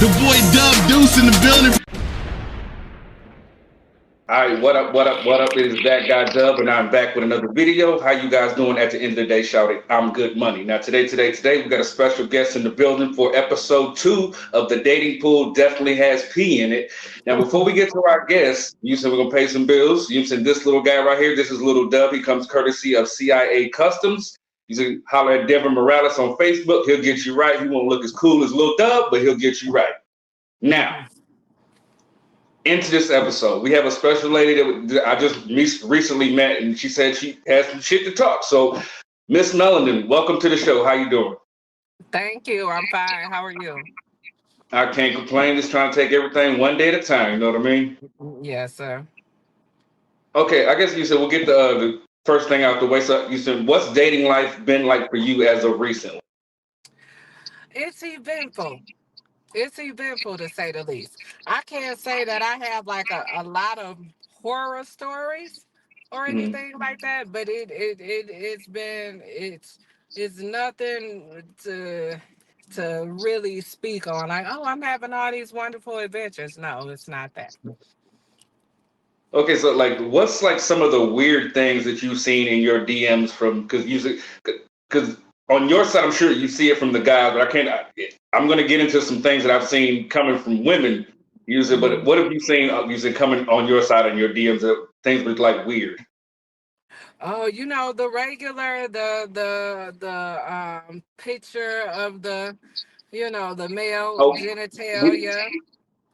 The boy Dub Deuce in the building. All right, what up, what up, what up? It is that guy Dub, and I'm back with another video. How you guys doing at the end of the day? Shouting, I'm good money. Now, today, we got a special guest in the building for episode 2 of the dating pool. Definitely has P in it. Now, before we get to our guest, you said we're gonna pay some bills. You said this little guy right here, this is Little Dub. He comes courtesy of CIA Customs. You can holler at Devin Morales on Facebook. He'll get you right. He won't look as cool as Lil Dub, but he'll get you right. Now, into this episode, we have a special lady that I just recently met, and she said she has some shit to talk. So, Miss Melanin, welcome to the show. How you doing? Thank you. I'm fine. How are you? I can't complain. Just trying to take everything one day at a time. You know what I mean? Yes, sir. Okay, I guess you said we'll get the first thing out the way. So you said, what's dating life been like for you as of recently? It's eventful. It's eventful to say the least. I can't say that I have like a lot of horror stories or Mm-hmm. anything like that, but it's nothing to really speak on. Like, oh, I'm having all these wonderful adventures. No, it's not that. Okay, so like, what's like some of the weird things that you've seen in your DMs from? Because on your side, I'm sure you see it from the guys, but I can't. I'm going to get into some things that I've seen coming from women usually. But what have you seen usually coming on your side in your DMs that things look like weird? Oh, the regular, the picture of the male Oh, we, genitalia.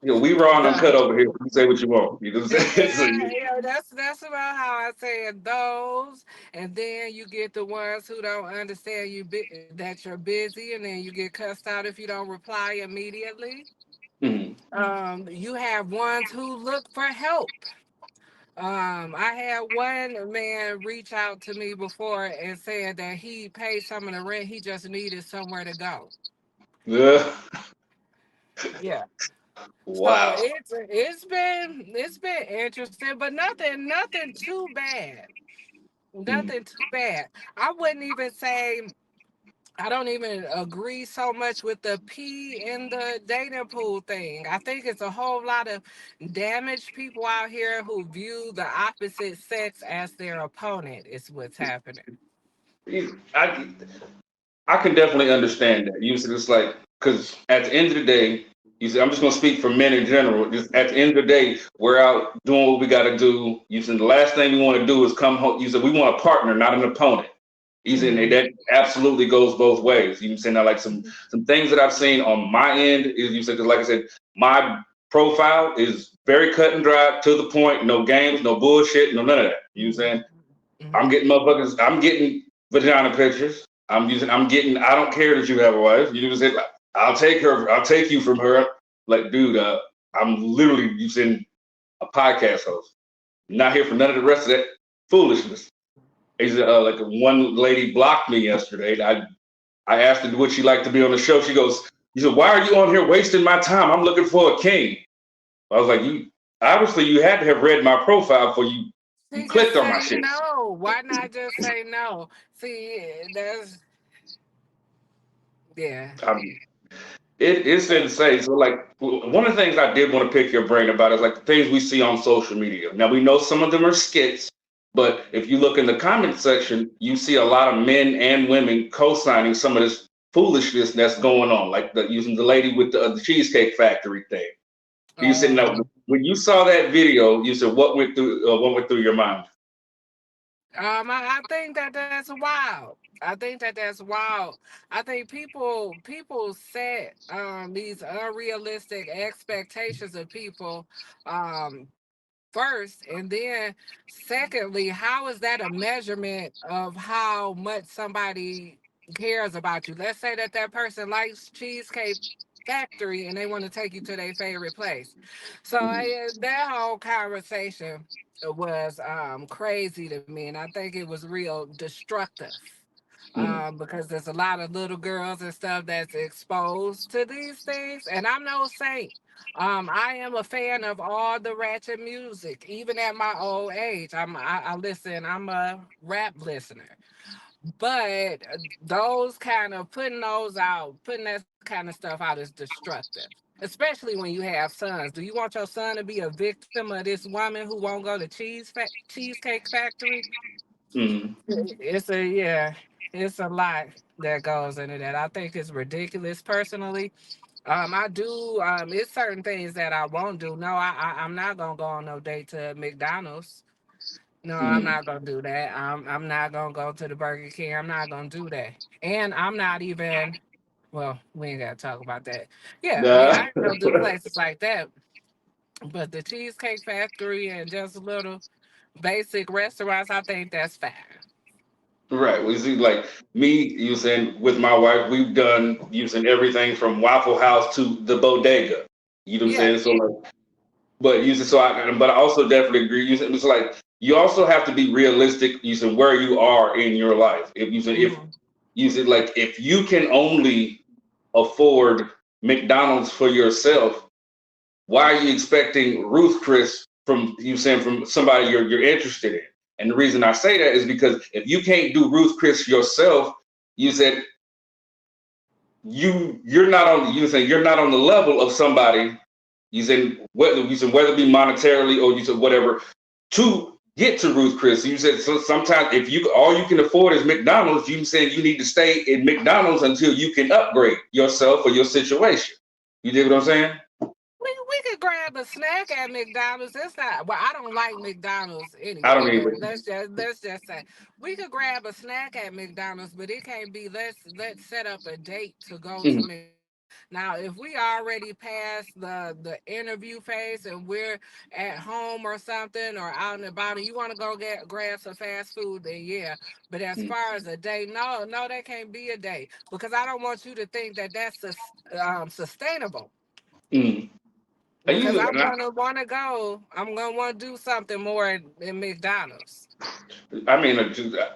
we raw and The uncut over here. You say what you want. You know what I'm saying? So, yeah, that's about how I say it. Those, and then you get the ones who don't understand that you're busy, and then you get cussed out if you don't reply immediately. mhm. You have ones who look for help. I had one man reach out to me before and said that he paid some of the rent. He just needed somewhere to go. Ugh. Yeah. So Wow. it's been interesting, but nothing too bad. Mm. Nothing too bad. I wouldn't even say I don't even agree so much with the P in the dating pool thing. I think it's a whole lot of damaged people out here who view the opposite sex as their opponent, is what's happening. I I can definitely understand that. You said it's like because at the end of the day, you said I'm just gonna speak for men in general. Just at the end of the day, we're out doing what we got to do. You said the last thing we want to do is come home. You said we want a partner, not an opponent. You said Hmm. that absolutely goes both ways. You said that like some things that I've seen on my end is you said 'cause like I said, my profile is very cut and dry to the point. No games, no bullshit, no none of that. You know what I'm saying I'm Hmm. getting motherfuckers. I'm getting vagina pictures. I'm getting. I don't care that you have a wife. You just said I'll take her. I'll take you from her. Like, dude, I'm literally using a podcast host. Not here for none of the rest of that foolishness. He's like one lady blocked me yesterday. I asked her would she like to be on the show. She goes, "You said why are you on here wasting my time? I'm looking for a king." I was like, "You obviously you had to have read my profile before you See, just clicked on my say shit." no. Why not just say no? See, that's yeah. Um, it's insane. So, like, one of the things I did want to pick your brain about is like the things we see on social media. Now, we know some of them are skits, but if you look in the comment section, you see a lot of men and women co-signing some of this foolishness that's going on, like using the lady with the Cheesecake Factory thing. You said, Uh, now, when you saw that video, you said, what went through your mind? I think that that's wild. I think that that's wild. I think people set these unrealistic expectations of people um first, and then secondly, how is that a measurement of how much somebody cares about you? Let's say that that person likes Cheesecake Factory and they want to take you to their favorite place. So that whole conversation was crazy to me, and I think it was real destructive Mhm. because there's a lot of little girls and stuff that's exposed to these things, and I'm no saint. I am a fan of all the ratchet music, even at my old age. I listen. I'm a rap listener, but those kind of putting that kind of stuff out is destructive. especially when you have sons. Do you want your son to be a victim of this woman who won't go to cheesecake factory? Mm, It's a yeah, it's a lot that goes into that. I think it's ridiculous personally. I do. It's certain things that I won't do. No, I'm not gonna go on no date to McDonald's. No, I'm mm. not gonna do that. I'm not gonna go to the Burger King. I'm not gonna do that. And I'm not even. Well, we ain't gotta talk about that. Yeah, Nah. I ain't gonna do places like that. But the Cheesecake Factory and just little basic restaurants, I think that's fine. Right. We see like me using with my wife, we've done using everything from Waffle House to the bodega. You know what I'm Yeah. saying? So like, but using but I also definitely agree. Using it's like you also have to be realistic using where you are in your life. If Hmm. using like if you can only afford McDonald's for yourself, why are you expecting Ruth Chris from you saying from somebody you're interested in? And the reason I say that is because if you can't do Ruth Chris yourself, you said you're not on you said you're not on the level of somebody you said whether it be monetarily or you said whatever to get to Ruth Chris. You said so sometimes if you all you can afford is McDonald's, you said you need to stay in McDonald's until you can upgrade yourself or your situation. You dig what I'm saying? We could grab a snack at McDonald's. It's not well, I don't like McDonald's I don't anyway, but even. let's just say we could grab a snack at McDonald's, but it can't be let's set up a date to go to Mm, McDonald's. Now, if we already passed the interview phase and we're at home or something or out and about and you want to go get grab some fast food, then yeah. But as mm, far as a date, no, that can't be a date because I don't want you to think that that's sustainable mm. I because usually, I'm and I, gonna want to go. I'm gonna want to do something more in McDonald's. I mean,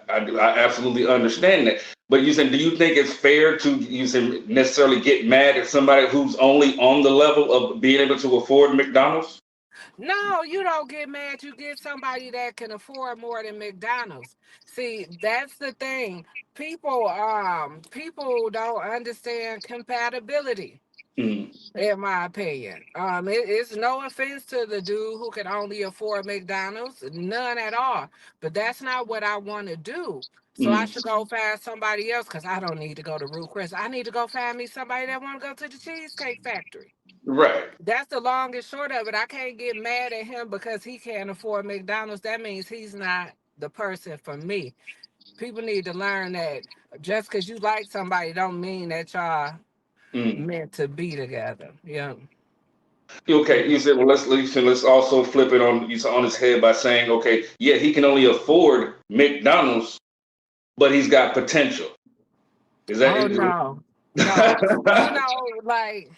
I absolutely understand that. But you said, do you think it's fair to you said necessarily get mad at somebody who's only on the level of being able to afford McDonald's? No, you don't get mad. You get somebody that can afford more than McDonald's. See, that's the thing. People don't understand compatibility. Mm, In my opinion, it's no offense to the dude who can only afford McDonald's, none at all. But that's not what I want to do. So I mm, should go find somebody else because I don't need to go to Ruth Chris. I need to go find me somebody that want to go to the Cheesecake Factory. right. That's the long and short of it. I can't get mad at him because he can't afford McDonald's. That means he's not the person for me. People need to learn that just because you like somebody don't mean that y'all Mm. meant to be together. Yeah. Okay, you said, well, let's also flip it on on his head by saying, okay, yeah, he can only afford McDonald's, but he's got potential. Is that? Oh no, no. You know, like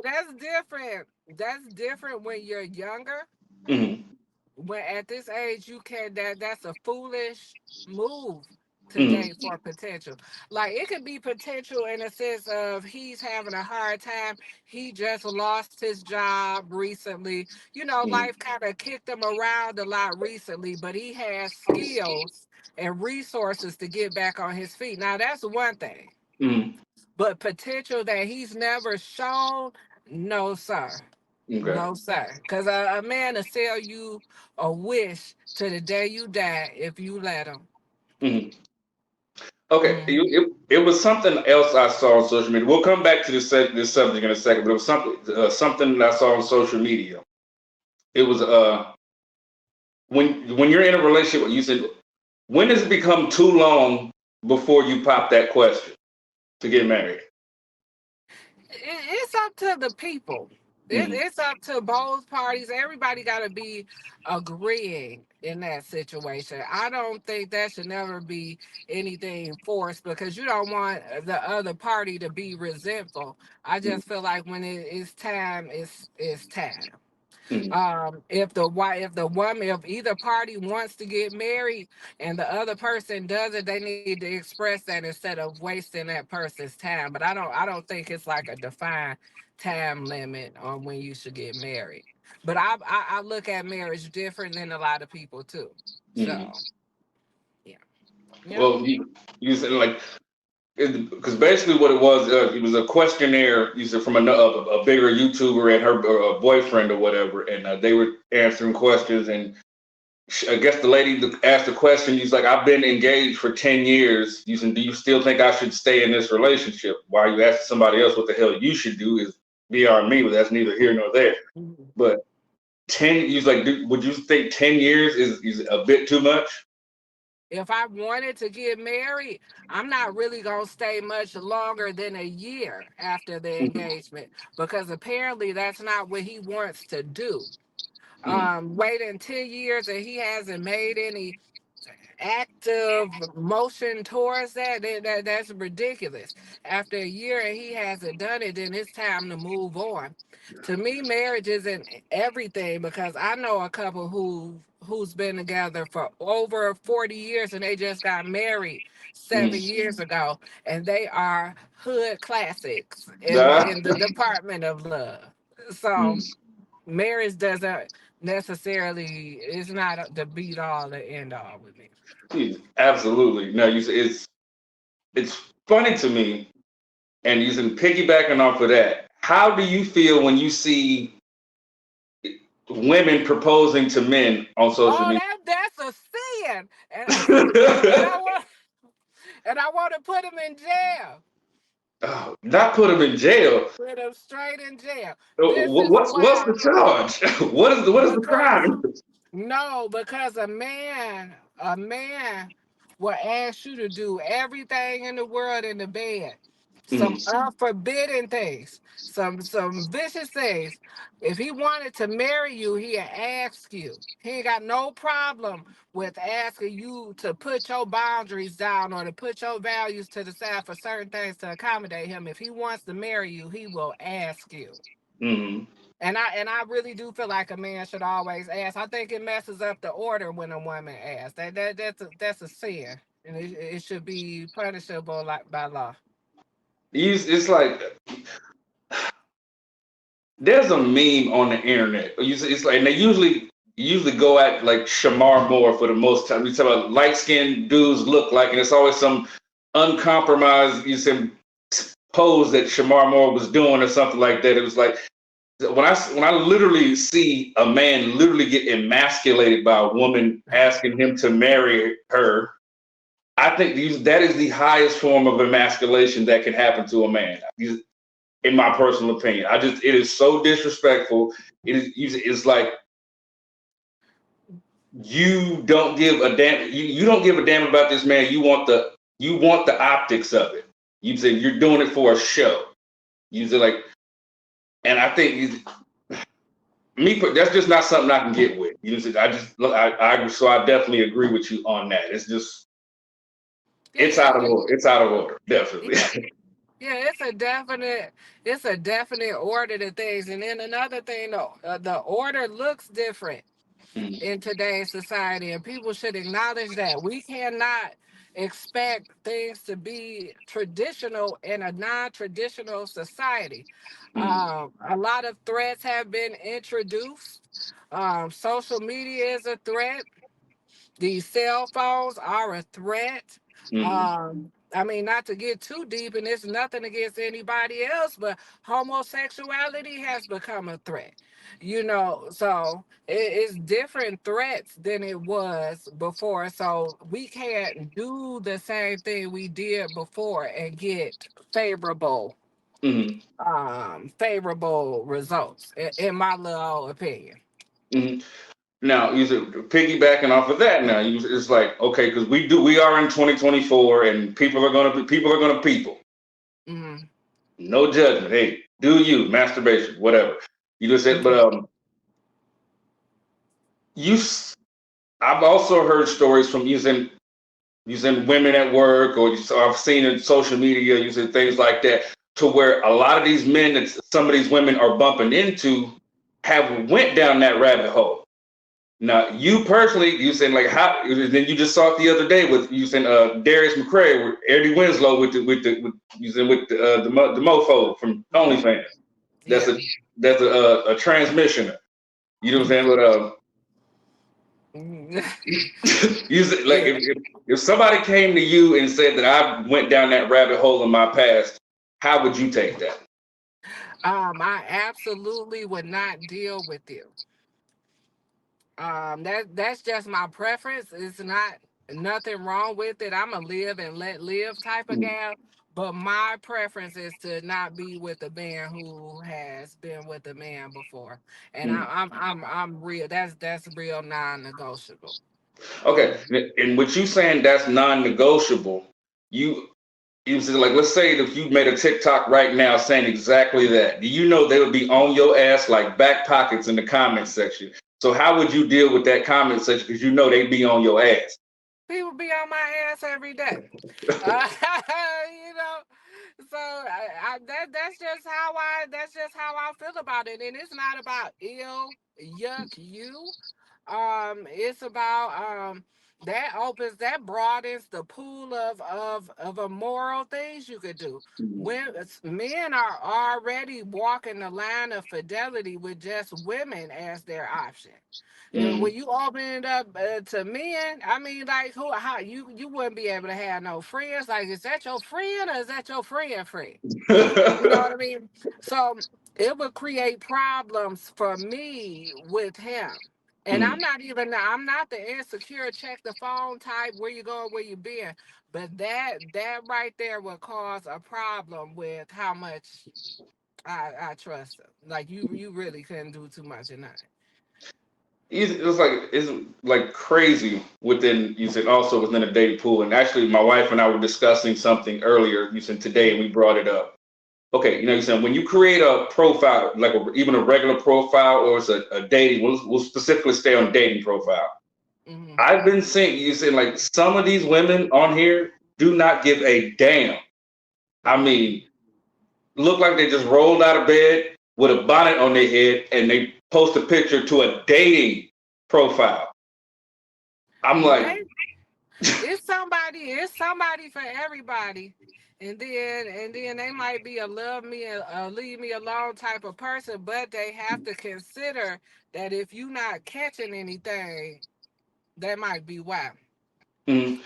that's different. That's different when you're younger. Mm, When at this age you can that's a foolish move to mm, date for potential. Like it could be potential in a sense of he's having a hard time. He just lost his job recently. You know, mm, life kind of kicked him around a lot recently, but he has skills and resources to get back on his feet. Now that's one thing. mm. But potential that he's never shown, no sir. Okay. No, sir. Because a man will sell you a wish to the day you die if you let him. Mm. Okay, Mm. it was something else I saw on social media. We'll come back to this subject in a second, but it was something that I saw on social media. It was when you're in a relationship, you said when does it become too long before you pop that question to get married? It's up to the people. Mm, It's up to both parties. Everybody got to be agreeing in that situation. I don't think that should never be anything forced because you don't want the other party to be resentful. I mm, just feel like when it is time, it's time. mm, If the woman, if either party wants to get married and the other person doesn't, they need to express that instead of wasting that person's time. But I don't think it's like a defined time limit on when you should get married. But I look at marriage different than a lot of people too. mm. So yeah, yeah. Well, you said like because basically what it was a questionnaire, you said, from a bigger YouTuber and her boyfriend or whatever, and they were answering questions, and I guess the lady asked the question. He's like, "I've been engaged for 10 years. You said, do you still think I should stay in this relationship? Why are you asking somebody else what the hell you should do is beyond me, but that's neither here nor there." But 10, he's like, would you think 10 years is a bit too much? If I wanted to get married, I'm not really going to stay much longer than a year after the engagement, because apparently that's not what he wants to do. Waiting 10 years and he hasn't made any active motion towards that's ridiculous. After a year and he hasn't done it, then it's time to move on. To me, marriage isn't everything, because I know a couple who's been together for over 40 years and they just got married 7 years ago, and they are hood classics in the department of love. So marriage doesn't necessarily, it's not the beat all the end all with me. Absolutely. No, it's funny to me, and using piggybacking off of that. How do you feel when you see women proposing to men on social Oh, media? that's a sin, and I want to put him in jail. Oh, not put them in jail. Put him straight in jail. This is What's why. the charge? What is the Because crime? no, because a man will ask you to do everything in the world in the bed. Some Mm, unforbidden things, some vicious things. If he wanted to marry you, he'd ask you. He ain't got no problem with asking you to put your boundaries down or to put your values to the side for certain things to accommodate him. If he wants to marry you, he will ask you. mm, And I really do feel like a man should always ask. I think it messes up the order when a woman asks. That's a sin, and it should be punishable like by law. it's like there's a meme on the internet. It's like, and they usually go at like Shamar Moore for the most time. We talk about light skinned dudes look like, and it's always some uncompromised pose that Shamar Moore was doing or something like that. It was like when I literally see a man literally get emasculated by a woman asking him to marry her. I think that is the highest form of emasculation that can happen to a man. In my personal opinion, it is so disrespectful. It's like you don't give a damn. You don't give a damn about this man. You want the optics of it. You say you're doing it for a show. You say like, and I think that's just not something I can get with. So I definitely agree with you on that. It's just it's out of order. It's out of order, definitely. Yeah, it's a definite order to things. And then another thing, though, the order looks different in today's society, and people should acknowledge that. We cannot expect things to be traditional in a non-traditional society. A lot of threats have been introduced. Social media is a threat. These cell phones are a threat. I mean, not to get too deep, and it's nothing against anybody else, but homosexuality has become a threat. So it's different threats than it was before. So we can't do the same thing we did before and get favorable results, in my little opinion. Mhm. Now, you said piggybacking off of that. Now, it's like okay, because we are in 2024, and people are gonna people. Mm-hmm. No judgment. Hey, do you masturbation, whatever you just said. But you, I've also heard stories from using women at work, or I've seen in social media using things like that, to where a lot of these men that some of these women are bumping into have went down that rabbit hole. Now, you personally, you saying like how? Then you just saw it the other day with you saying Darius McCray, with Eddie Winslow the mofo from OnlyFans. That's Yeah. a transmission. You know what I'm saying? But Mm. You said, like Yeah. if somebody came to you and said that I went down that rabbit hole in my past, how would you take that? I absolutely would not deal with you. That's just my preference. It's not nothing wrong with it. I'm a live and let live type of Mm, gal. But my preference is to not be with a man who has been with a man before, and mm. I'm real. That's real non-negotiable. Okay, and with you saying that's non-negotiable, you you said, like, let's say if you made a TikTok right now saying exactly that, do you know they would be on your ass like back pockets in the comment section? So how would you deal with that comment section? Because you know they'd be on your ass. People be on my ass every day. Uh, you know, so that's just how I feel about it, and it's not about ill yuck you. It's about that broadens the pool of immoral things you could do. When men are already walking the line of fidelity with just women as their option. Mm. When you open it up to men, I mean, like, how you wouldn't be able to have no friends. Like, is that your friend or is that your friend friend? You know what I mean? So it would create problems for me with him. And Mm. I'm not the insecure check the phone type, where you going, where you been. But that right there would cause a problem with how much I trust him. Like, you really couldn't do too much in that. It's like crazy within you said also within a dating pool. And actually, my wife and I were discussing something earlier. You said today, and we brought it up. Okay, you said when you create a profile, like even a regular profile or it's a dating, we'll specifically stay on dating profile. Hmm. I've been seeing you saying like some of these women on here do not give a damn. I Hmm. mean, look like they just rolled out of bed with a bonnet on their head and they post a picture to a dating profile. I'm like, Hey, it's somebody for everybody. And then they might be a love me leave me alone type of person, but they have to consider that if you not catching anything, that might be why. mm,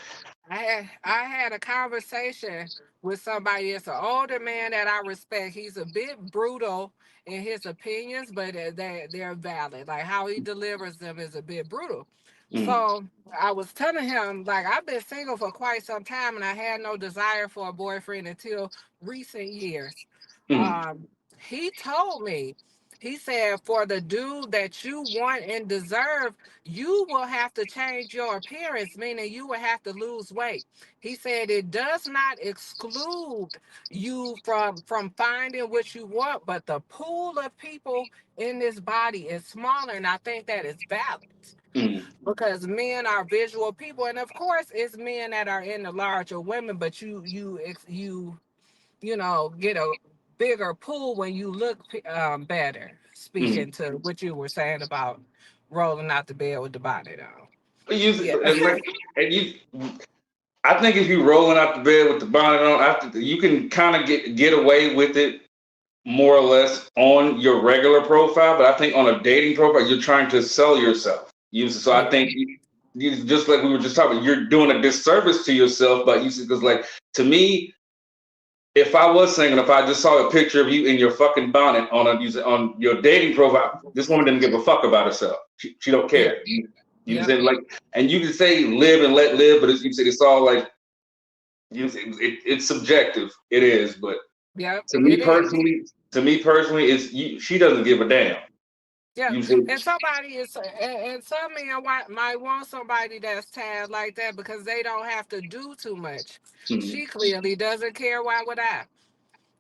I had a conversation with somebody. It's an older man that I respect. He's a bit brutal in his opinions, but they're valid. Like, how he delivers them is a bit brutal. mm, So I was telling him, like, I've been single for quite some time and I had no desire for a boyfriend until recent years. mm, Um, he told me, he said, for the dude that you want and deserve, you will have to change your appearance, meaning you will have to lose weight. He said it does not exclude you from finding what you want, but the pool of people in this body is smaller, and I think that is valid mm. because men are visual people, and of course, it's men that are in the larger women, but you get a bigger pool when you look better. Mm. Speaking to what you were saying about rolling out the bed with the bonnet on. Yeah. And like, and I think if you rolling out the bed with the bonnet on, after you can kind of get away with it more or less on your regular profile, but I think on a dating profile, you're trying to sell yourself. So I Yeah. think you just like we were just talking, you're doing a disservice to yourself. But because like to me, if I was single, if I just saw a picture of you in your fucking bonnet on your dating profile, this woman didn't give a fuck about herself. She don't Yeah. care. You Yep. said like, and you can say live and let live, but you said it's all like it's subjective. It is, but Yep. to me It is. personally, she doesn't give a damn. Yeah. You said, And some men might want somebody that's tad like that because they don't have to do too much. mm, She clearly doesn't care. Why would I?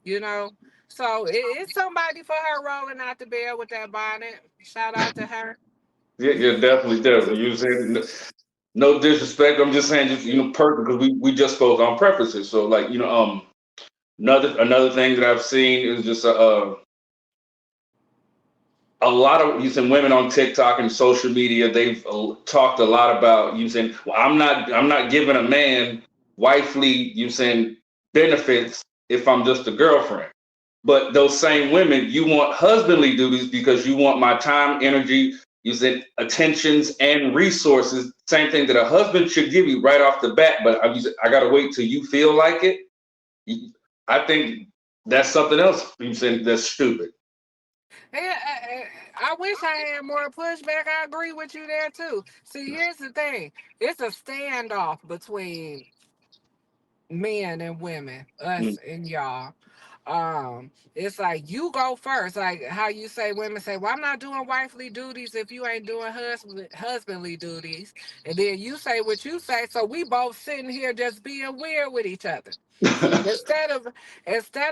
You know. So it's somebody for her rolling out the bed with that bonnet. Shout out to her. yeah, yeah, definitely, definitely. You said no disrespect. I'm just saying, just perfect because we just spoke on preferences. So like another thing that I've seen is just a lot of using women on TikTok and social media. They've talked a lot about using. Well, I'm not giving a man wifely using benefits if I'm just a girlfriend. But those same women, you want husbandly duties because you want my time, energy. using attentions and resources. Same thing that a husband should give you right off the bat. But I gotta wait till you feel like it. I think that's something else. You saying that's stupid. Yeah, I wish I had more pushback. I agree with you there too. See, here's the thing: it's a standoff between men and women, us Mm. and y'all. It's like you go first, like how you say women say, "Well, I'm not doing wifely duties if you ain't doing husbandly duties," and then you say what you say. So we both sitting here just being weird with each other instead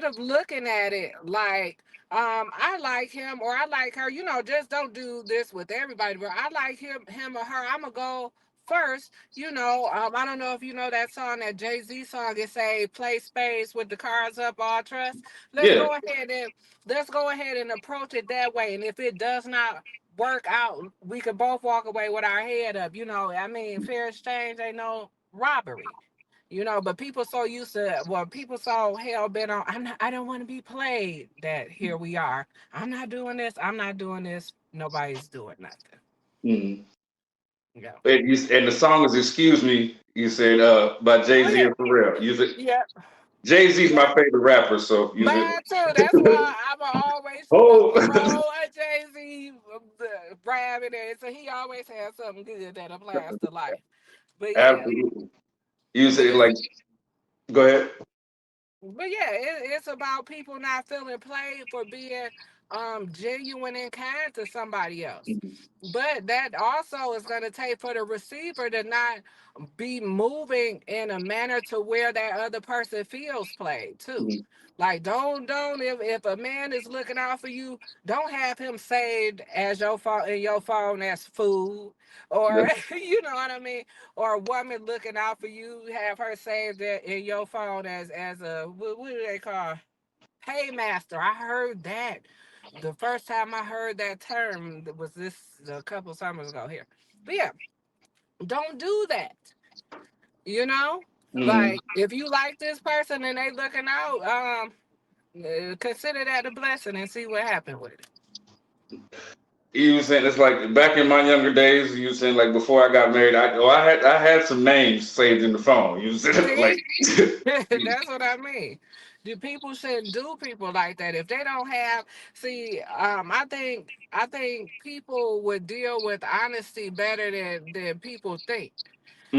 of looking at it like I like him or I like her, just don't do this with everybody, but I like him or her, I'm gonna go first. I don't know if you know that song, that Jay-Z song. It say play space with the cards up, all trust. let's Yeah, go ahead and let's go ahead and approach it that way, and if it does not work out, we could both walk away with our head up. I mean, fair exchange ain't no robbery. But people so used to, well, people so hell bent on, I don't want to be played, that here we are. I'm not doing this. I'm not doing this. Nobody's doing nothing. mm. Yeah. And the song is "Excuse Me." You said by Jay Oh Z yeah. and Pharrell. You said Yeah. Jay Z's my Yeah. favorite rapper, so you said. Mine too. That's why I'm always Oh, throw a Jay Z Brad in there. So he always has something good that applies to life. But yeah, absolutely. You but said it's like, go ahead. But yeah, it's about people not feeling played for being genuine and kind to somebody else. But that also is going to take for the receiver to not be moving in a manner to where that other person feels played too. Mm, Like don't if a man is looking out for you, don't have him saved as your phone in your phone as food, or yeah. you know what I mean, or a woman looking out for you, have her saved in your phone as a what do they call, paymaster. I heard that the first time I heard that term was this a couple summers ago here. But yeah, don't do that. Mm. Like if you like this person and they looking out, consider that a blessing and see what happened with it. You was saying it's like back in my younger days. You was saying like before I got married, I had some names saved in the phone. You said like, See, that's what I mean. The people shouldn't do people like that if they don't have. See, I think people would deal with honesty better than people think.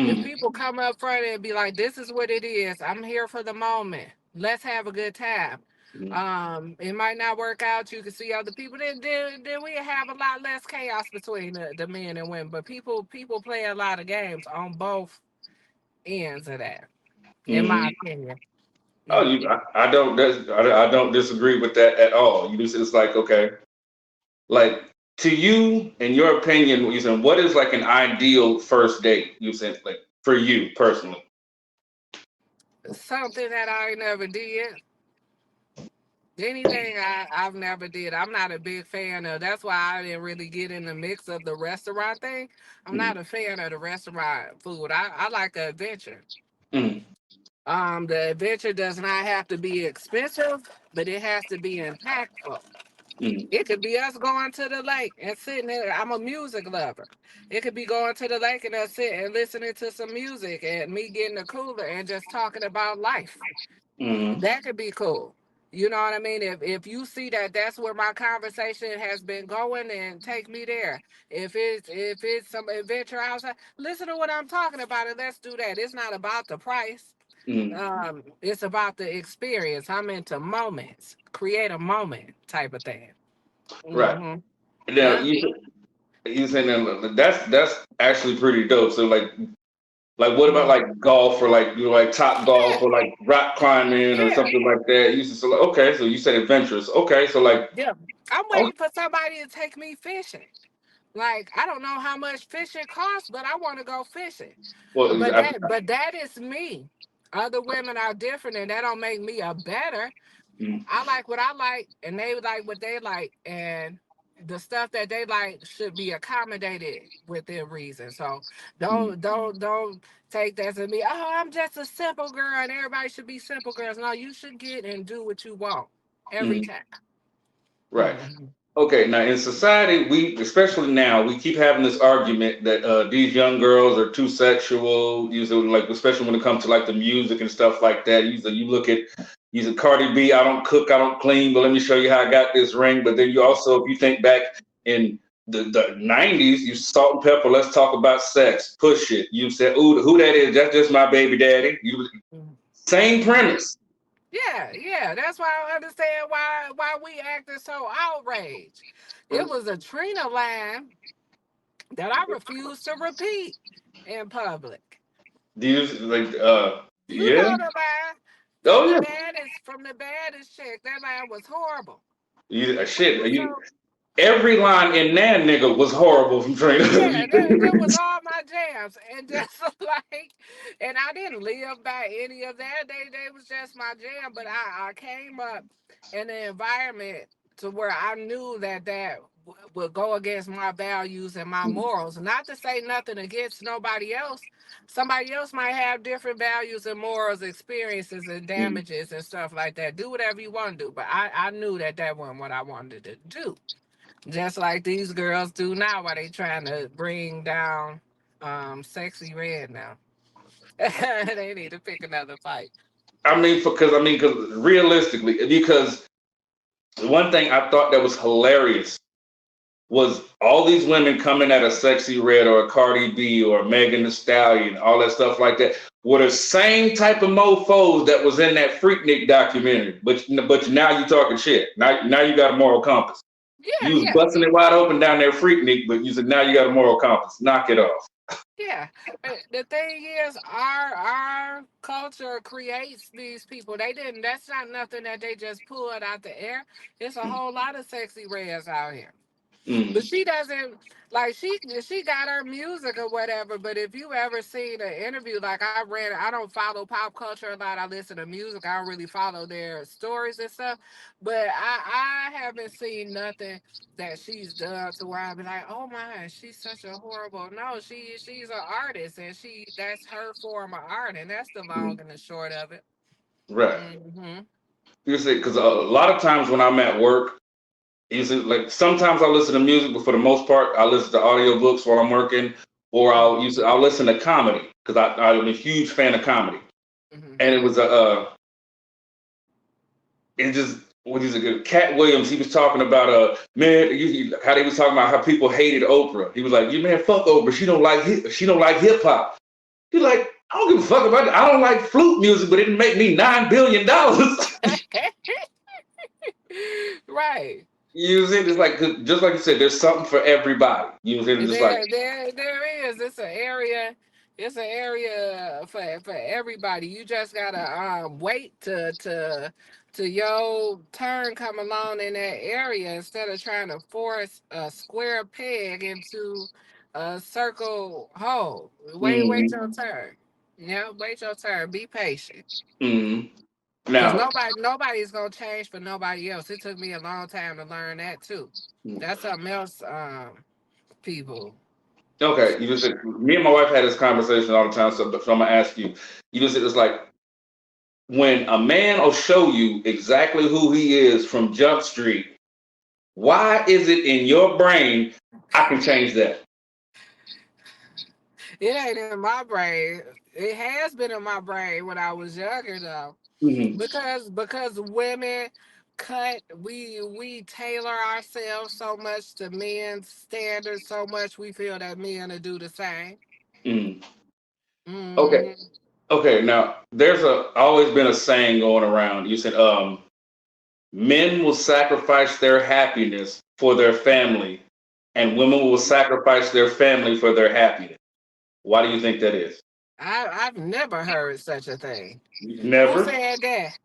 If mm, people come up front and be like, "This is what it is. I'm here for the moment. Let's have a good time." mm, It might not work out. You can see other people. Then we have a lot less chaos between the men and women. But people play a lot of games on both ends of that, in my mm. opinion. Oh, Yeah. I don't. I don't disagree with that at all. You just, it's like okay, like to you, in your opinion, you saying what is like an ideal first date? You said like for you personally. Something that I never did. Anything I've never did. I'm not a big fan of. That's why I didn't really get in the mix of the restaurant thing. I'm Mm, not a fan of the restaurant food. I like the adventure. mm, The adventure does not have to be expensive, but it has to be impactful. mm, It could be us going to the lake and sitting there. I'm a music lover. It could be going to the lake and us sitting and listening to some music and me getting a cooler and just talking about life. mm, That could be cool. You know what I mean? If you see that that's where my conversation has been going, then take me there. If it's some adventure outside, listen to what I'm talking about and let's do that. It's not about the price. mm. It's about the experience. I'm into moments, create a moment type of thing. Right. Hmm. Now Yeah. you saying that that's actually pretty dope. So like what about Mhm. like golf or like you know, like top golf Yeah. or like rock climbing or Yeah. something like that? You said so like, okay, so you said adventurous. Okay, so like Yeah. I'm oh waiting for somebody to take me fishing. Like I don't know how much fishing costs, but I want to go fishing. well But that is me. Other women are different, and that don't make me a better. mm, I like what I like, and they like what they like, and the stuff that they like should be accommodated within reason. So mm, don't take that to me. Oh, I'm just a simple girl, and everybody should be simple girls. No, you should get and do what you want every mm, time. right. Mhm. Okay, now in society, we especially now we keep having this argument that these young girls are too sexual. Usually, like especially when it comes to like the music and stuff like that. Usually, you look at using Cardi B. I don't cook, I don't clean, but let me show you how I got this ring. But then you also, if you think back in the '90s, you Salt and Pepper. Let's talk about sex. Push it. You said, "Ooh, who that is? That's just my baby daddy." You same premise. Yeah, yeah. That's why I don't understand why we acted so outraged. It was a Trina line that I refused to repeat in public. Do you like? You Yeah. know the line Oh yeah. from the baddest chick. That line was horrible. It Shit. was so Every line in that nigga was horrible from Trina. yeah, that was all my jams, and just like, and I didn't live by any of that. They was just my jam, but I came up in an environment to where I knew that would go against my values and my morals. Not to say nothing against nobody else. Somebody else might have different values and morals, experiences and damages and stuff like that. Do whatever you want to do, but I knew that wasn't what I wanted to do. Just like these girls do now, while they trying to bring down sexy red now. They need to pick another fight. Because realistically, because the one thing I thought that was hilarious was all these women coming at a sexy red or a Cardi B or a Megan Thee Stallion, all that stuff like that, were the same type of mofos that was in that Freaknik documentary. But now you talking shit. Now you got a moral compass. Yeah, You was yeah, busting it wide open down there Freaknik, but you said now you got a moral compass. Knock it off. yeah. The thing is, our culture creates these people. They didn't. That's not nothing that they just pulled out the air. It's a whole lot of sexy reds out here. But Mm. she doesn't like she got her music or whatever. But if you ever seen an interview, like I don't follow pop culture a lot. I listen to music. I don't really follow their stories and stuff. But I haven't seen nothing that she's done to where I'd be like, oh my, she's such a horrible. No, she's an artist and that's her form of art, and that's the long and the short of it. Right. Hmm. You see, because a lot of times when I'm at work, usually like sometimes I listen to music, but for the most part, I listen to audiobooks while I'm working, or I'll listen to comedy because I'm a huge fan of comedy. Hmm. And it was it just what is it? Cat Williams. He was talking about man, how they was talking about how people hated Oprah. He was like, "You man, fuck Oprah. She don't like hip hop." He's like, "I don't give a fuck about it. I don't like flute music, but it didn't make me $9 billion." Right. You see, it's like just like you said, there's something for everybody. You know, it's just like There is. It's an area for everybody. You just gotta wait to your turn come along in that area instead of trying to force a square peg into a circle hole. Wait mm, your turn. Yeah, wait your turn. Be patient. mm. Cause Now, nobody's gonna change for nobody else. It took me a long time to learn that too. That's something else people. okay, you just said me and my wife had this conversation all the time. So I'm gonna ask you. You just said it's like when a man will show you exactly who he is from Jump Street. Why is it in your brain? I can change that. It ain't in my brain. It has been in my brain when I was younger though. Hmm. Because women we tailor ourselves so much to men's standards so much we feel that men will do the same. Mm. Okay, Hmm. okay. Now there's always been a saying going around. You said men will sacrifice their happiness for their family, and women will sacrifice their family for their happiness. Why do you think that is? I've never heard such a thing. Who Never. said that?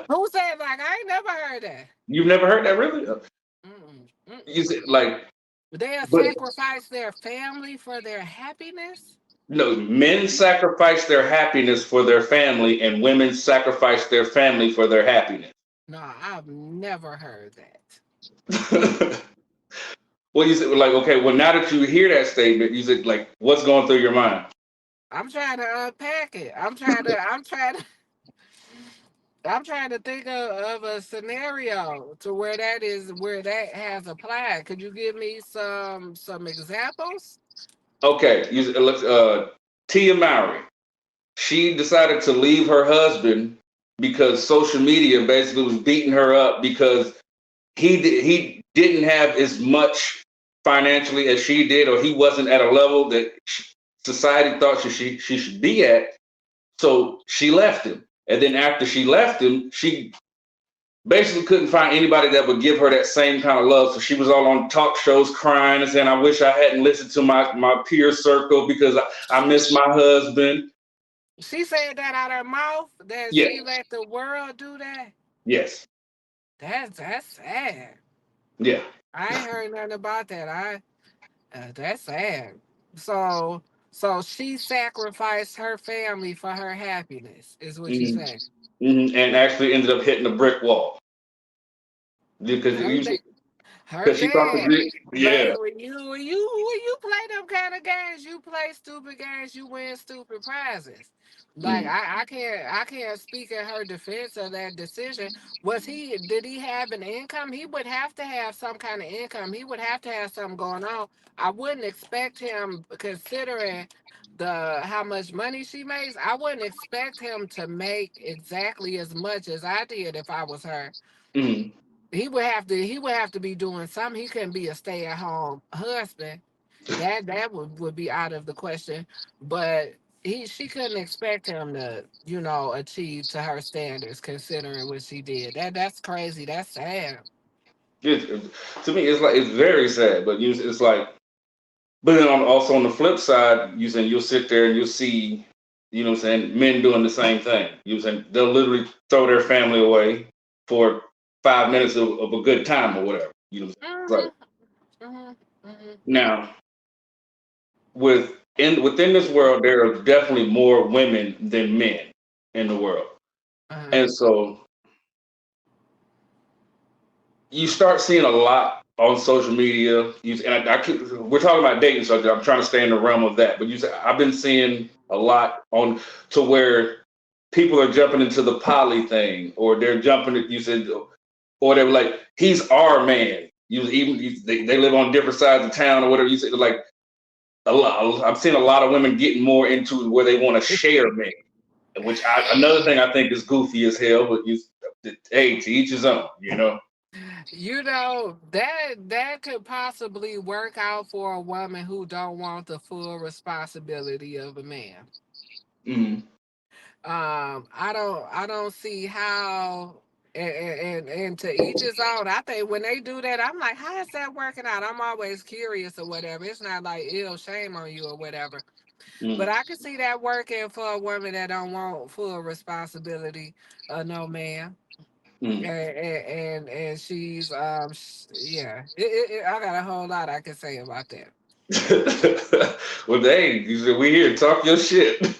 Who said like I ain't never heard that? You've never heard that, really? Mm-mm, You mm-mm. said like, They'll but sacrifice their family for their happiness? no, men sacrifice their happiness for their family, and women sacrifice their family for their happiness. No, I've never heard that. Well, you said like, okay, well, now that you hear that statement, you said like, what's going through your mind? I'm trying to unpack it. I'm trying to I'm trying to think of a scenario to where that has applied. Could you give me some examples? Okay, let's Tia Mowry. She decided to leave her husband because social media basically was beating her up because he didn't have as much financially as she did, or he wasn't at a level that society thought she should be at. So she left him, and then after she left him, she basically couldn't find anybody that would give her that same kind of love. So she was all on talk shows crying and saying, "I wish I hadn't listened to my peer circle because I miss my husband." She said that out her mouth that Yeah, she let the world do that. yes, That's sad. yeah. I ain't heard nothing about that. That's sad. So so she sacrificed her family for her happiness, is what you Hmm. say. And actually ended up hitting a brick wall because Her usually Her because she thought dad, yeah. baby, when you play them kind of games, you play stupid games, you win stupid prizes. Like Mm, I can't speak in her defense of that decision. Did he have an income? He would have to have some kind of income. He would have to have something going on. I wouldn't expect him, considering the how much money she makes, I wouldn't expect him to make exactly as much as I did if I was her. mm. He would have to be doing something. He couldn't be a stay-at-home husband. That would be out of the question. But she couldn't expect him to, achieve to her standards considering what she did. That's crazy. That's sad. To me, it's like it's very sad, but it's like, but then also on the flip side, you'll sit there and you'll see, what I'm saying, men doing the same thing. They'll literally throw their family away for 5 minutes of a good time or whatever. Like Mhm. Mhm. Mhm. now within this world, there are definitely more women than men in the world, Uh-huh. and so you start seeing a lot on social media. And we're talking about dating, so I'm trying to stay in the realm of that. But I've been seeing a lot on to where people are jumping into the poly thing, or they're jumping. You said, or they were like, "He's our man." They live on different sides of town, or whatever. You said like a lot. I'm seeing a lot of women getting more into where they want to share men, which another thing I think is goofy as hell. But hey, to each his own, you know. That could possibly work out for a woman who don't want the full responsibility of a man. Mm, I don't see how, and to each his own. I think when they do that, I'm like, how is that working out? I'm always curious or whatever. It's not like ill shame on you or whatever. But mm. I can see that working for a woman that don't want full responsibility of no man. Mm. And she's yeah. I got a whole lot I can say about that. Well, dang, you said we here talk your shit.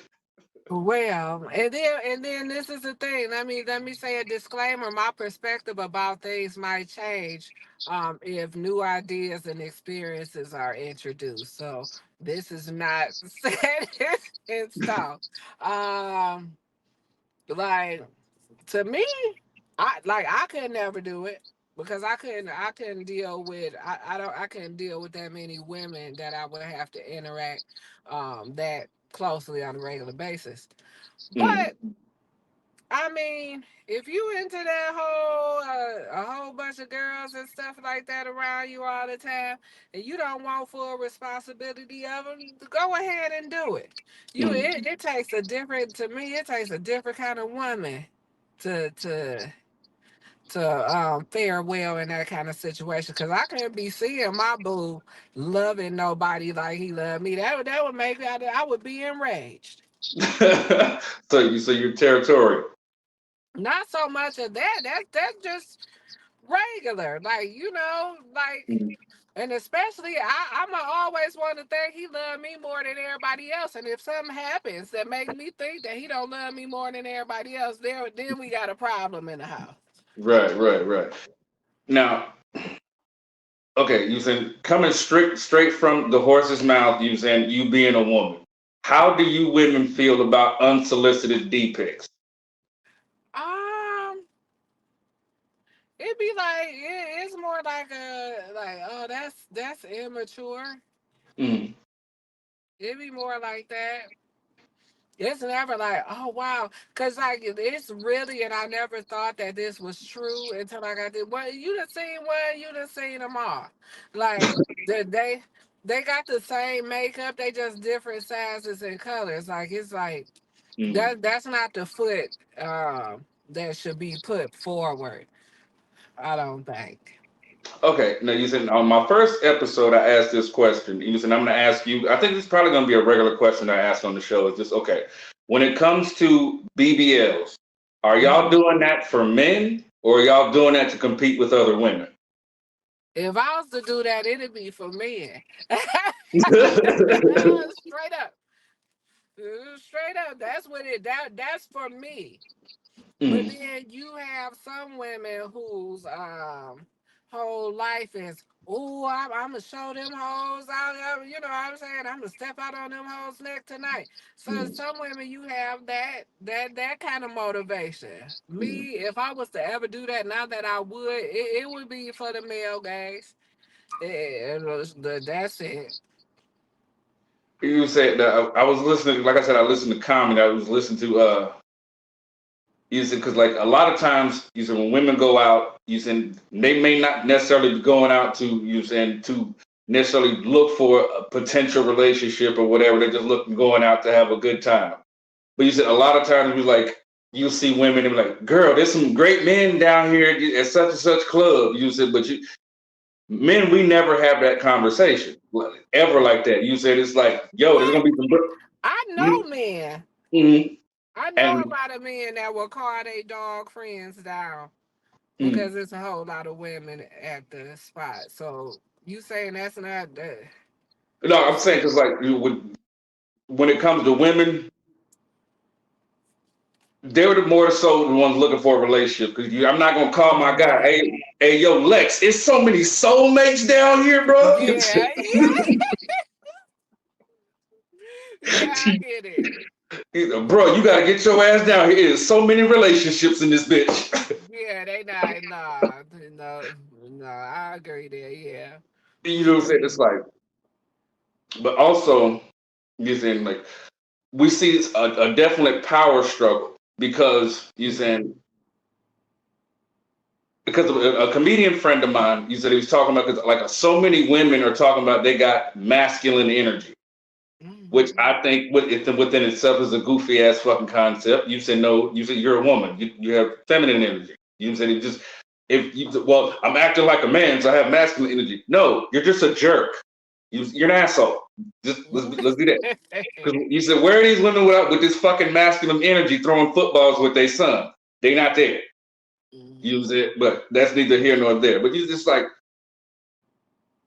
Well, and then this is the thing. Let me say a disclaimer. My perspective about things might change if new ideas and experiences are introduced. So this is not set in stone. Um, like to me, I could never do it because I couldn't deal with I couldn't deal with that many women that I would have to interact that closely on a regular basis. Mm. But I mean, if you into that whole a whole bunch of girls and stuff like that around you all the time, and you don't want full responsibility of them, go ahead and do it. Mm. It takes a different to me. It takes a different kind of woman to to to fare well in that kind of situation. Cause I couldn't be seeing my boo loving nobody like he loved me. That would make me I would be enraged. So you're territorial. Not so much of that. That's just regular. Mm. And especially I'ma always want to think he loved me more than everybody else. And if something happens that make me think that he don't love me more than everybody else, then we got a problem in the house. Right, right, right. Now, okay, you said coming straight from the horse's mouth, you saying you being a woman. How do you women feel about unsolicited D pics? be like it's more like oh that's immature. Mm, It be more like that. It's never like, oh wow, cause like it's really, and I never thought that this was true until I got this. Well, you done seen one, you done seen them all. Like they got the same makeup, they just different sizes and colors. Like it's like mm. that's not the foot that should be put forward. I don't think. Okay, now you said on my first episode I asked this question. You said I'm going to ask you. I think it's probably going to be a regular question I ask on the show. Is just okay? When it comes to BBLs, are y'all Mhm. doing that for men, or are y'all doing that to compete with other women? If I was to do that, it'd be for men. Straight up. Straight up. That's what that's for me. But Mm, then you have some women whose whole life is, oh, I'm gonna show them hoes out. You know what I'm saying? I'm gonna step out on them hoes neck tonight. So mm, some women, you have that kind of motivation. mm. Me, if I was to ever do that, not that I would, it would be for the male gaze. That's it. You said that I was listening. Like I said, I listened to Common. I was listening to you said because like a lot of times you said when women go out, you said they may not necessarily be going out to you saying to necessarily look for a potential relationship or whatever. They're just looking going out to have a good time. But you said a lot of times we like you'll see women and be like, girl, there's some great men down here at such and such club. You said, but you men, we never have that conversation ever like that. You said it's like, yo, there's gonna What? be some. I Mhm, know men. mhm. I know a And lot of men that will call their dog friends down mm. because it's a whole lot of women at the spot. So you saying that's not that? No, I'm saying because like when it comes to women, they're the more so the ones looking for a relationship. Because I'm not gonna call my Oh guy, yeah, hey, yo, Lex, it's so many soulmates down here, bro. yeah, yeah, yeah. I get it. Bro, you gotta get your ass down here. There's so many relationships in this bitch. Yeah, they not nah, no, no. I agree there. Yeah. You know what I'm saying? It's like, but also, you're saying like we see a definite power struggle because you're Mm-hmm. saying because a comedian friend of mine, you said he was talking about because like so many women are talking about they got masculine energy, which Mm-hmm. I think within itself is a goofy ass fucking concept. You said no, you said you're a woman, you have feminine energy. You said it just if you well, I'm acting like a man, so I have masculine energy. No, you're just a jerk. You're an asshole. Just let's do that. Because you said where are these women with this fucking masculine energy throwing footballs with their son? They not there. Mm-hmm. Use it, but that's neither here nor there. But you just like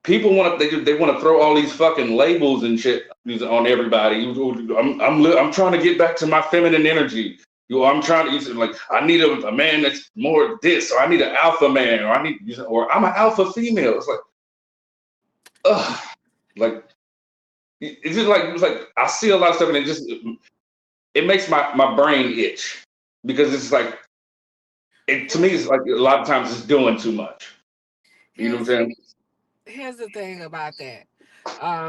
people want to they want to throw all these fucking labels and shit on everybody. I'm trying to get back to my feminine energy. I'm trying to use it like I need a man that's more this, or I need an alpha man, or I need or I'm an alpha female. It's like ugh, like it's like I see a lot of stuff and it makes my brain itch because it's like it to me Here's it's like a lot of times it's doing too much. You know what I'm here's saying? here's the thing about that.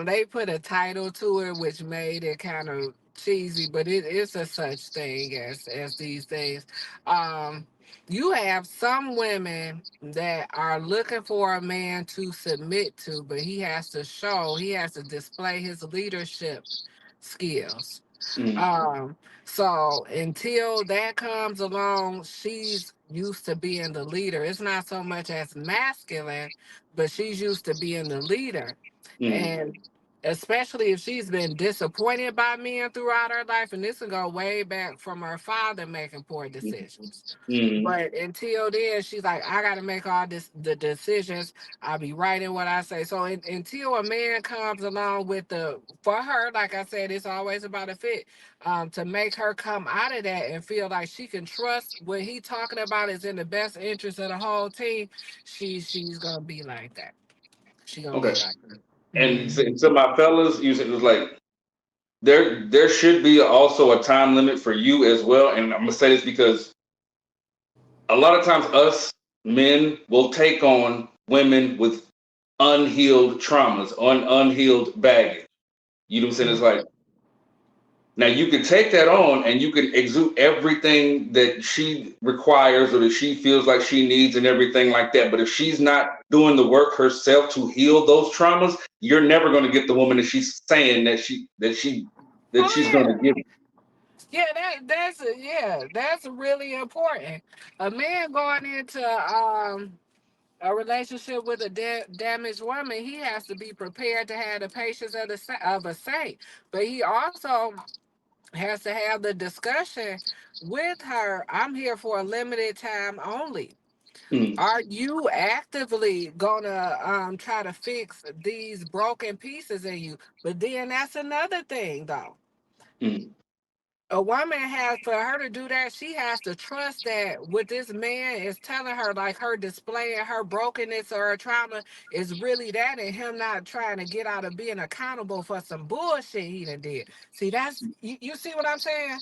They put a title to it, which made it kind of cheesy, but it's a such thing as these days. Um, you have some women that are looking for a man to submit to, but he has to display his leadership skills. Mm, Um, so until that comes along, she's used to being the leader. It's not so much as masculine, but she's used to being the leader. mm, And especially if she's been disappointed by men throughout her life, and this will go way back from her father making poor decisions. mm, But until then, she's like, I got to make all the decisions. I'll be right in what I say. So until a man comes along with for her, like I said, it's always about a fit. To make her come out of that and feel like she can trust what he talking about is in the best interest of the whole team. She's gonna be like that. She gonna okay. be like that. And Mhm. to my fellas, you said it was like there should be also a time limit for you as well. And I'm gonna say this because a lot of times us men will take on women with unhealed traumas, unhealed baggage. You know what I'm saying? It's Mhm. like now you can take that on and you can exude everything that she requires or that she feels like she needs and everything like that. But if she's not doing the work herself to heal those traumas, you're never going to get the woman that she's saying that Oh she's going to yeah, give. yeah. That's really important. A man going into a relationship with a damaged woman, he has to be prepared to have the patience of of a saint, but he also has to have the discussion with her. I'm here for a limited time only. Mm, Are you actively gonna try to fix these broken pieces in you? But then that's another thing though. mm, A woman has, for her to do that, she has to trust that what this man is telling her, like her displaying her brokenness or her trauma, is really that, and him not trying to get out of being accountable for some bullshit he done did. See, that's you see what I'm saying?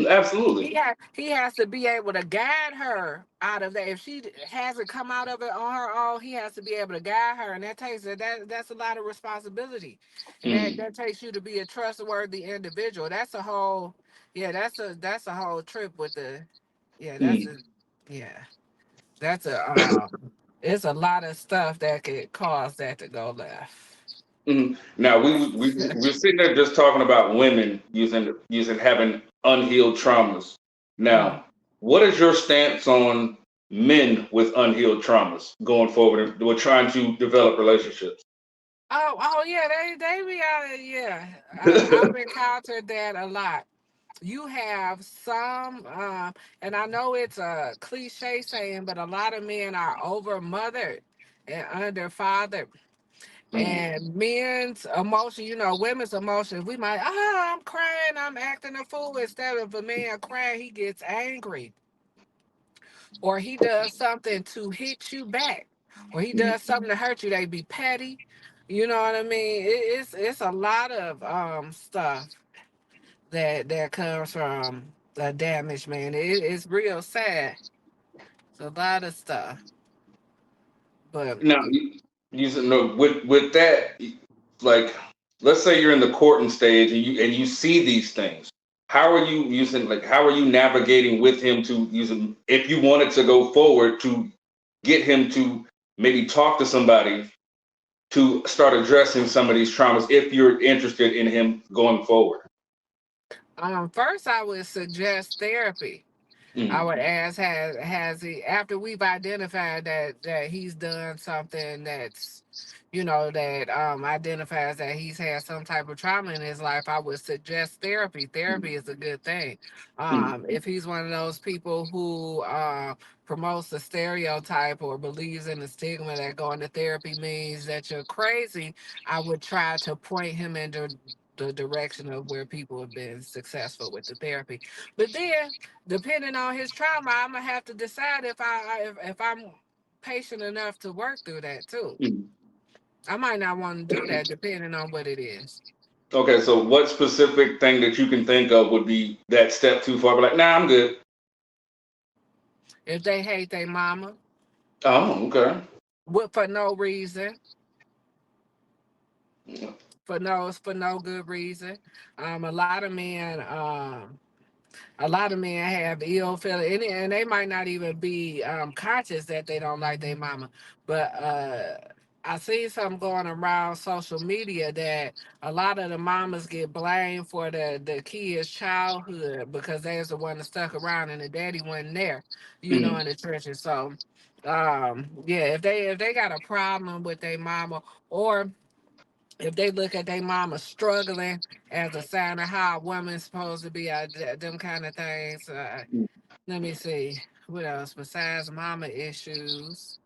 absolutely. He has to be able to guide her out of that. If she hasn't come out of it on her own, he has to be able to guide her, and that's a lot of responsibility, and Mm, that takes you to be a trustworthy individual. That's a whole, yeah, that's a whole trip with the, yeah, mm, yeah, that's a it's a lot of stuff that could cause that to go left. mm. Now we're sitting there just talking about women using having unhealed traumas. Mhm. Now, what is your stance on men with unhealed traumas going forward? And we're trying to develop relationships. Oh yeah, they be out of, yeah. I've encountered that a lot. You have some, and I know it's a cliche saying, but a lot of men are over mothered and under fathered. Mm, And men's emotion, women's emotion, we might, I'm crying, I'm acting a fool. Instead of a man crying, he gets angry, or he does something to hit you back, or he mm, does something to hurt you. They be petty. You know what I mean? It's a lot of stuff that comes from the damage, man. It's real sad. It's a lot of stuff, but Now, using no with that, like, let's say you're in the courting stage and you see these things. How are you using? Like, how are you navigating with him to using? If you wanted to go forward to get him to maybe talk to somebody to start addressing some of these traumas, if you're interested in him going forward. first I would suggest therapy. I Mm, would ask, has he, after we've identified that he's done something that's, that identifies that he's had some type of trauma in his life, I would suggest therapy. mm, Therapy is a good thing. mm, If he's one of those people who promotes the stereotype or believes in the stigma that going to therapy means that you're crazy, I would try to point him into the direction of where people have been successful with the therapy. But then, depending on his trauma, I'm gonna have to decide if I'm patient enough to work through that too. mm. I might not want to do that depending on what it is. Okay, so what specific thing that you can think of would be that step too far? But like, nah, I'm good. If they hate their mama Oh, okay. for no reason, for no good reason. A lot of men have ill feeling, and they might not even be conscious that they don't like their mama. But I see something going around social media that a lot of the mamas get blamed for the kids' childhood because they's the one that stuck around and the daddy wasn't there, Mm, in the trenches. So, yeah, if they got a problem with their mama, or if they look at their mama struggling as a sign of how a woman's supposed to be, them kind of things. Let me see. What else besides mama issues?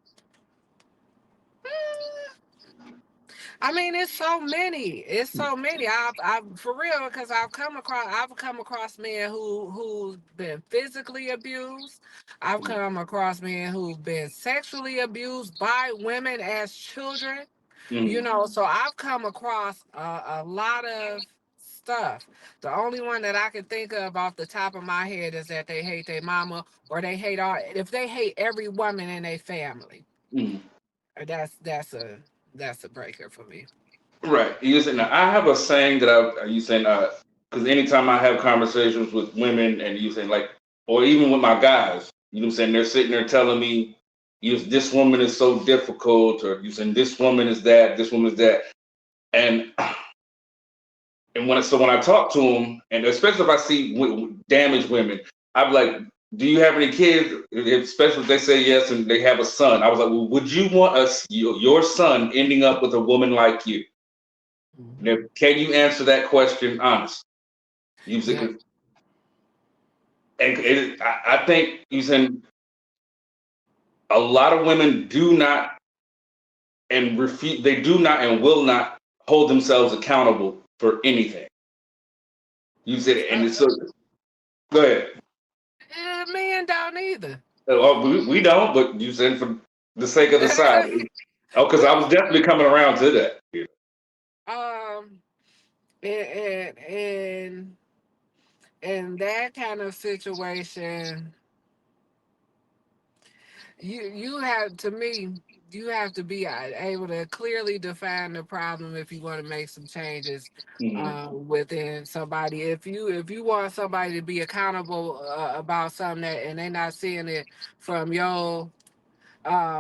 I mean, it's so many. It's so many. I've for real, because I've come across men who's been physically abused. I've come across men who've been sexually abused by women as children. mm, So I've come across a lot of stuff. The only one that I can think of off the top of my head is that they hate their mama, or they hate all. If they hate every woman in their family, Mm. that's a breaker for me. Right. You saying I have a saying that I you saying because anytime I have conversations with women and you saying like or even with my guys, you know what I'm saying, they're sitting there telling me you this woman is so difficult or you saying this woman is that, this woman is that. And when I talk to them, and especially if I see damaged women, I'm like, "Do you have any kids?" Especially if they say yes and they have a son. I was like, "Well, would you want us your son ending up with a woman like you?" Now, Mhm. can you answer that question honest? You said, Yeah. and I think you said a lot of women do not and refuse. They do not and will not hold themselves accountable for anything. You said, and it's so. Go ahead. Men don't either. Oh, we don't, but you said for the sake of the side. Oh, because I was definitely coming around to that. um, and in that kind of situation, you have to me you have to be able to clearly define the problem if you want to make some changes Mm-hmm. within somebody. If you want somebody to be accountable about something that and they're not seeing it from your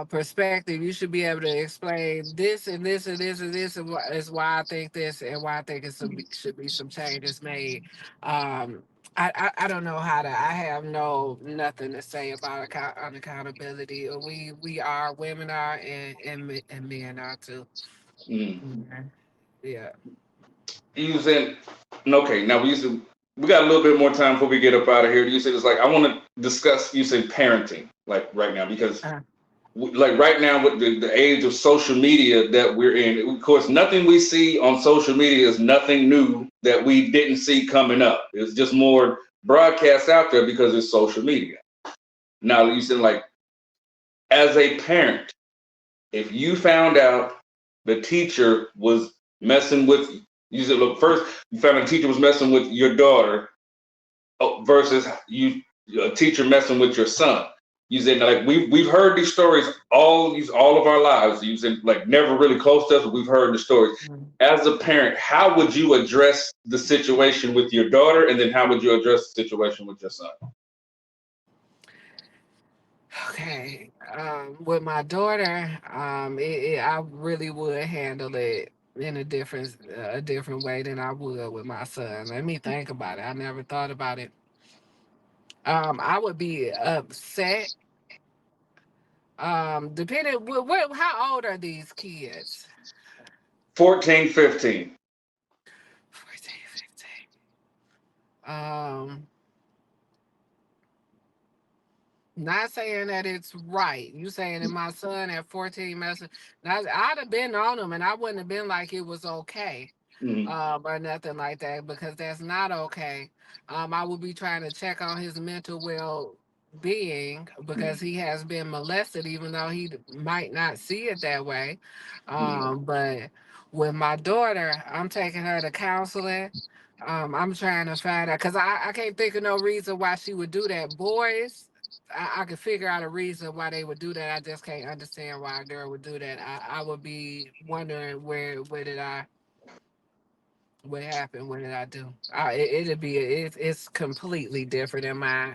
perspective, you should be able to explain this and this and this and this and is why I think this and why I think should be some changes made. Um, I don't know how to. I have nothing to say about unaccountability. We are, women are, and men are too. Mm-hmm. Mhm. Yeah. You said, okay, now we got a little bit more time before we get up out of here. You said it's like I want to discuss. You said parenting, like right now, because Uh, like right now with the age of social media that we're in, of course, nothing we see on social media is nothing new that we didn't see coming up. It's just more broadcast out there because it's social media. Now you said like as a parent, if you found out the teacher was messing with you said look first you found out the teacher was messing with your daughter versus you a teacher messing with your son. You said like we've heard these stories all of our lives. You said like never really close to us, but we've heard the stories. mm. As a parent, how would you address the situation with your daughter, and then how would you address the situation with your son? Okay. With my daughter, I really would handle it in a different way than I would with my son. Let me think about it. I never thought about it. I would be upset. Depending, how old are these kids? 14, 15. 14, 15. Um, Not saying that it's right. You saying that my son at 14 messing, I'd have been on him and I wouldn't have been like it was okay. Mm-hmm. Or nothing like that because that's not okay. I will be trying to check on his mental well being because he has been molested, even though he might not see it that way. Mm-hmm. But with my daughter, I'm taking her to counseling. I'm trying to find out because I can't think of no reason why she would do that. Boys, I could figure out a reason why they would do that. I just can't understand why a girl would do that. I would be wondering where did I what happened? What did I do? It'd be it's completely different in my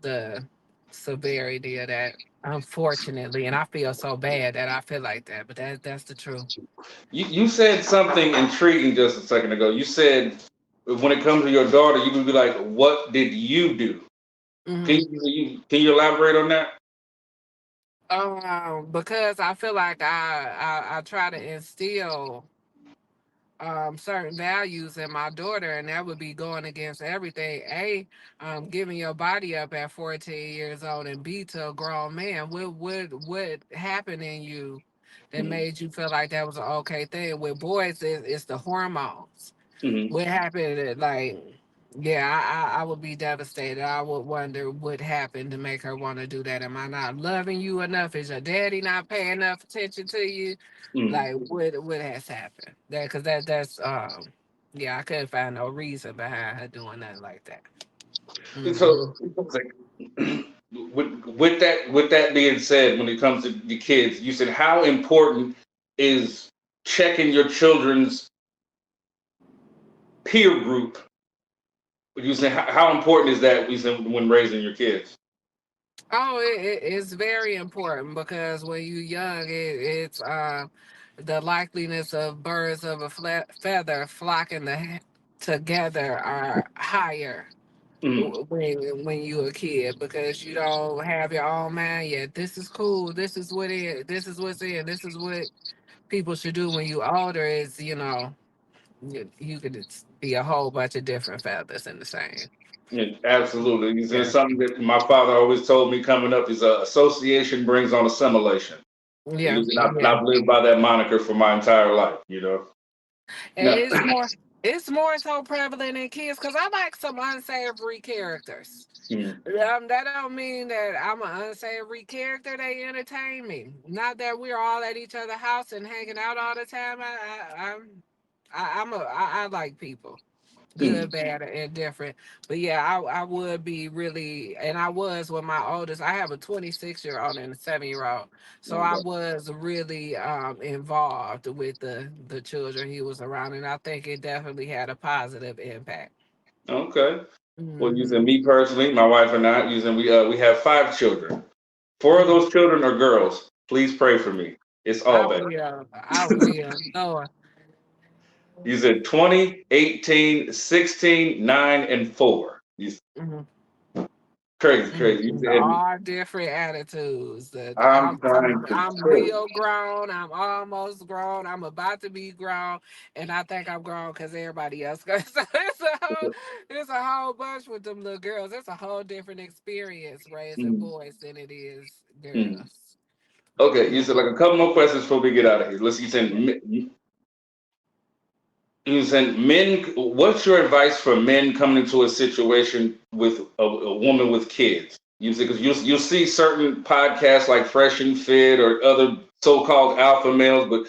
the severity of that. Unfortunately, and I feel so bad that I feel like that, but that's the truth. You said something intriguing just a second ago. You said when it comes to your daughter, you would be like, "What did you do?" Can Hmm. you elaborate on that? Because I feel like I try to instill certain values in my daughter, and that would be going against everything. Giving your body up at 14 years old, and B, to a grown man. What happened in you that Mm-hmm. made you feel like that was an okay thing? With boys, it's the hormones. Mm-hmm. What happened? Yeah, I would be devastated. I would wonder what happened to make her want to do that. Am I not loving you enough? Is your daddy not paying enough attention to you? Mm-hmm. Like what has happened? That's Yeah, I couldn't find no reason behind her doing nothing like that. Hmm. So, it's like, with that being said, when it comes to the kids, you said how important is checking your children's peer group. You say how important is that? We said when raising your kids. Oh, it's very important because when you're young, it's the likeliness of birds of a feather flocking together are higher Mm, when you a kid because you don't have your own mind yet. This is cool. This is what it. This is what's in. This is what people should do when you older. Is you could be a whole bunch of different feathers in the same. yeah, absolutely. It's Yeah. something that my father always told me coming up is association brings on assimilation. Yeah. Yeah. I've lived by that moniker for my entire life. And Now, it's more so prevalent in kids because I like some unsavory characters. mm, That don't mean that I'm an unsavory character. They entertain me. Not that we're all at each other's house and hanging out all the time. I like people, mm, good, bad, or indifferent. But yeah, I would be really, and I was with my oldest. I have a 26-year-old and a 7-year-old, so I okay. was really involved with the children he was around, and I think it definitely had a positive impact. Okay. Well, using Hmm. me personally, my wife and I, using we have 5 children. 4 of Hmm. those children are girls. Please pray for me. It's I all bad. will. I will. Lord. You said 20, 18, 16, 9, and 4. Mhm. Crazy, crazy. You Mhm. said, All different attitudes. I'm trying to I'm tell you. real grown. I'm almost grown. I'm about to be grown, and I think I'm grown because everybody else. So it's a whole bunch with them little girls. It's a whole different experience raising Mm, boys than it is mm. girls. Okay, you Mm. said like a couple more questions before we get out of here. Let's you said men. What's your advice for men coming into a situation with a woman with kids? You see, because you'll see certain podcasts like Fresh and Fit or other so-called alpha males, but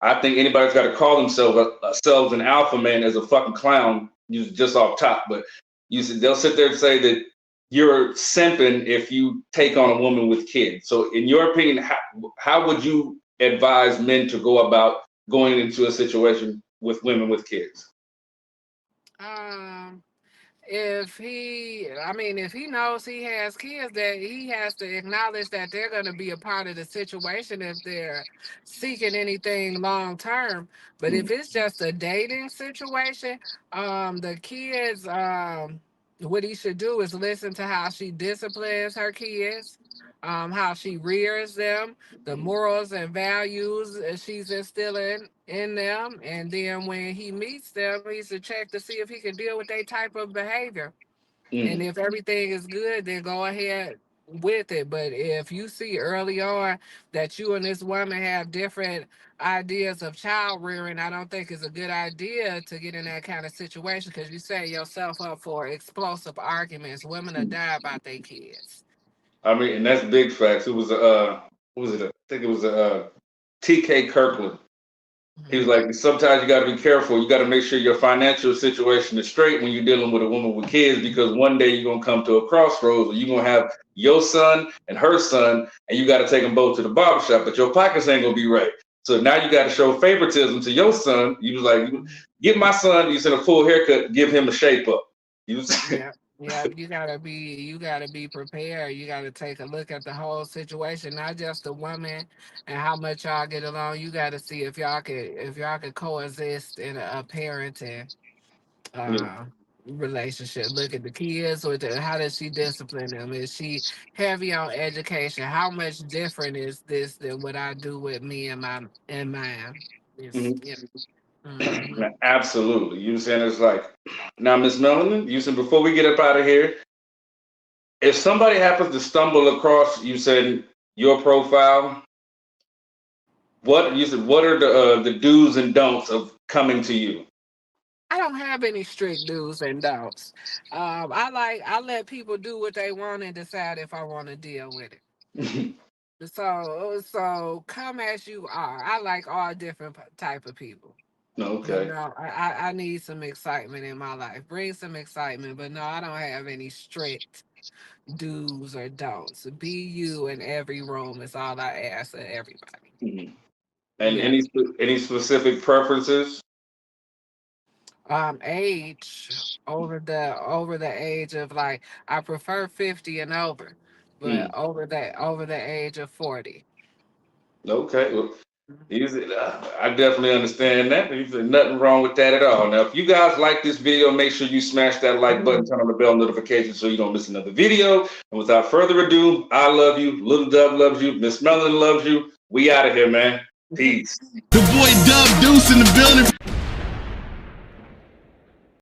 I think anybody's got to call themselves an alpha man as a fucking clown, just off top. But they'll sit there and say that you're simping if you take on a woman with kids. So, in your opinion, how would you advise men to go about going into a situation with women with kids? Um, if he knows he has kids, that he has to acknowledge that they're going to be a part of the situation if they're seeking anything long term. But if Mm, it's just a dating situation, the kids, what he should do is listen to how she disciplines her kids. How she rears them, the morals and values she's instilling in them, and then when he meets them, he should check to see if he can deal with their type of behavior. And mm, if everything is good, then go ahead with it. But if you see early on that you and this woman have different ideas of child rearing, I don't think it's a good idea to get in that kind of situation because you set yourself up for explosive arguments. Women are mm. die about their kids. I mean, and that's big facts. It was what was it? I think it was T.K. Kirkland. He was Mhm. like, sometimes you got to be careful. You got to make sure your financial situation is straight when you're dealing with a woman with kids, because one day you're gonna come to a crossroads where you're gonna have your son and her son, and you got to take them both to the barbershop, but your pockets ain't gonna be right. So now you got to show favoritism to your son. You was like, get my son, you said a full haircut, give him a shape up. You was, Yeah, yeah, you gotta be prepared. You gotta take a look at the whole situation, not just the woman and how much y'all get along. You gotta see if y'all could coexist in a parenting yeah. uh relationship. Look at the kids or how does she discipline them? Is she heavy on education? How much different is this than what I do with me and mine? It's Mhm. yeah. Hmm. Absolutely. You saying it's like, now, Miss Melanin, you said before we get up out of here, if somebody happens to stumble across, you said your profile, what are the do's and don'ts of coming to you? I don't have any strict do's and don'ts. I let people do what they want and decide if I want to deal with it. So come as you are. I like all different type of people. But Okay. no, I need some excitement in my life. Bring some excitement. But no, I don't have any strict do's or don'ts. Be you in every room is all I ask of everybody. Mhm. And Yeah. any specific preferences? Age over the age of like I prefer 50 and over, but Mm. over the age of 40. Okay. Well, I definitely understand that. There's nothing wrong with that at all. Now, if you guys like this video, make sure you smash that like button, turn on the bell notification so you don't miss another video. And without further ado, I love you. Little Dub loves you. Miss Melanin loves you. We out of here, man. Peace. The boy Dub Deuce in the building.